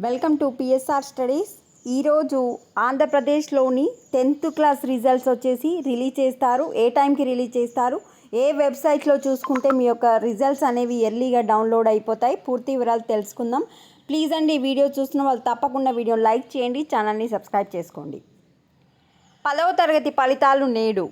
Welcome to PSR studies. ఈరోజు ఆంధ్రప్రదేశ్లోని 10th class results వచ్చేసి రిలీజ్ చేస్తారు. ఏ టైంకి రిలీజ్ చేస్తారు, ఏ వెబ్సైట్లో చూసుకుంటే మీ యొక్క రిజల్ట్స్ అనేవి ఎర్లీగా డౌన్లోడ్ అయిపోతాయి, పూర్తి వివరాలు తెలుసుకుందాం. ప్లీజ్ అండి, వీడియో చూస్తున్న వాళ్ళు తప్పకుండా వీడియోని లైక్ చేయండి, ఛానల్ని సబ్స్క్రైబ్ చేసుకోండి. 10వ తరగతి ఫలితాలు నేడు.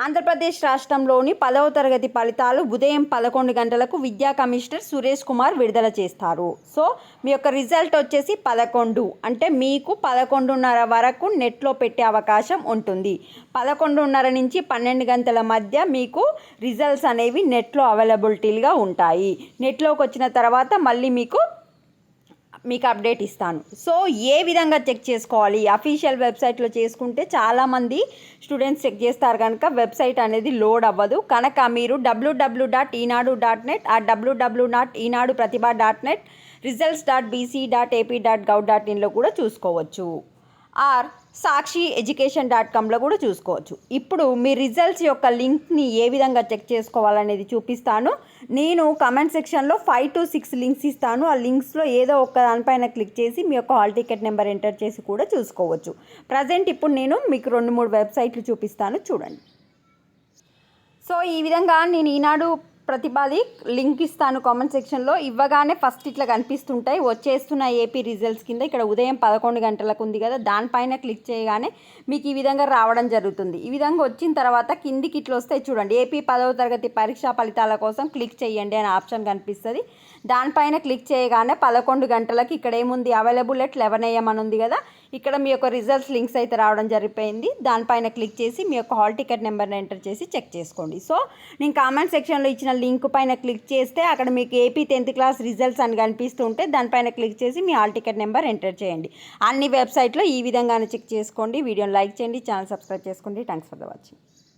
ఆంధ్రప్రదేశ్ రాష్ట్రంలోని 10వ తరగతి ఫలితాలు ఉదయం 11 గంటలకు విద్యా కమిషనర్ సురేష్ కుమార్ విడుదల చేస్తారు. సో మీ యొక్క రిజల్ట్ వచ్చేసి 11 అంటే మీకు 11:30 వరకు నెట్లో పెట్టే అవకాశం ఉంటుంది. 11:30 నుంచి 12 గంటల మధ్య మీకు రిజల్ట్స్ అనేవి నెట్లో అవైలబిలిటీగా ఉంటాయి. నెట్లోకి వచ్చిన తర్వాత మళ్ళీ మీకు అప్డేట్ ఇస్తాను. సో ఏ విధంగా చెక్ చేసుకోవాలి? అఫీషియల్ వెబ్సైట్లో చేసుకుంటే చాలామంది స్టూడెంట్స్ చెక్ చేస్తారు కనుక వెబ్సైట్ అనేది లోడ్ అవ్వదు. కనుక మీరు www.enadu.net ఆ www.enadu.pratibha.net results.bc.ap.gov.inలో కూడా చూసుకోవచ్చు. ఆర్ సాక్షి education.comలో కూడా చూసుకోవచ్చు. ఇప్పుడు మీ రిజల్ట్స్ యొక్క లింక్ని ఏ విధంగా చెక్ చేసుకోవాలనేది చూపిస్తాను. నేను కమెంట్ సెక్షన్లో 5 to 6 లింక్స్ ఇస్తాను. ఆ లింక్స్లో ఏదో ఒక దానిపైన క్లిక్ చేసి మీ యొక్క హాల్ టికెట్ నెంబర్ ఎంటర్ చేసి కూడా చూసుకోవచ్చు. ప్రజెంట్ ఇప్పుడు నేను మీకు 2-3 వెబ్సైట్లు చూపిస్తాను, చూడండి. సో ఈ విధంగా నేను ఈనాడు ప్రతిభది లింక్ ఇస్తాను కామెంట్ సెక్షన్లో. ఇవ్వగానే ఫస్ట్ ఇట్లా కనిపిస్తుంటాయి వచ్చేస్తున్న ఏపీ రిజల్ట్స్ కింద. ఇక్కడ ఉదయం 11 గంటలకు ఉంది కదా, దానిపైన క్లిక్ చేయగానే మీకు ఈ విధంగా రావడం జరుగుతుంది. ఈ విధంగా వచ్చిన తర్వాత కిందికి ఇట్లా వస్తాయి చూడండి. ఏపీ 10వ తరగతి పరీక్షా ఫలితాల కోసం క్లిక్ చేయండి అనే ఆప్షన్ కనిపిస్తుంది. దానిపైన క్లిక్ చేయగానే 11 గంటలకు ఇక్కడ ఏముంది, అవైలబుల్ ఎట్ 11 AM అని ఉంది కదా, ఇక్కడ మీ యొక్క రిజల్ట్స్ లింక్స్ అయితే రావడం జరిగిపోయింది. దానిపైన క్లిక్ చేసి మీ యొక్క హాల్ టికెట్ నెంబర్ని ఎంటర్ చేసి చెక్ చేసుకోండి. సో నేను కామెంట్ సెక్షన్లో ఇచ్చిన లింక్ పైన క్లిక్ చేస్తే అక్కడ మీకు ఏపీ 10th క్లాస్ రిజల్ట్స్ అని కనిపిస్తుంటే దానిపైన క్లిక్ చేసి మీ హాల్ టికెట్ నెంబర్ ఎంటర్ చేయండి. అన్ని వెబ్సైట్లో ఈ విధంగానే చెక్ చేసుకోండి. వీడియోని లైక్ చేయండి, ఛానల్ సబ్స్క్రైబ్ చేసుకోండి. Thanks for the watching.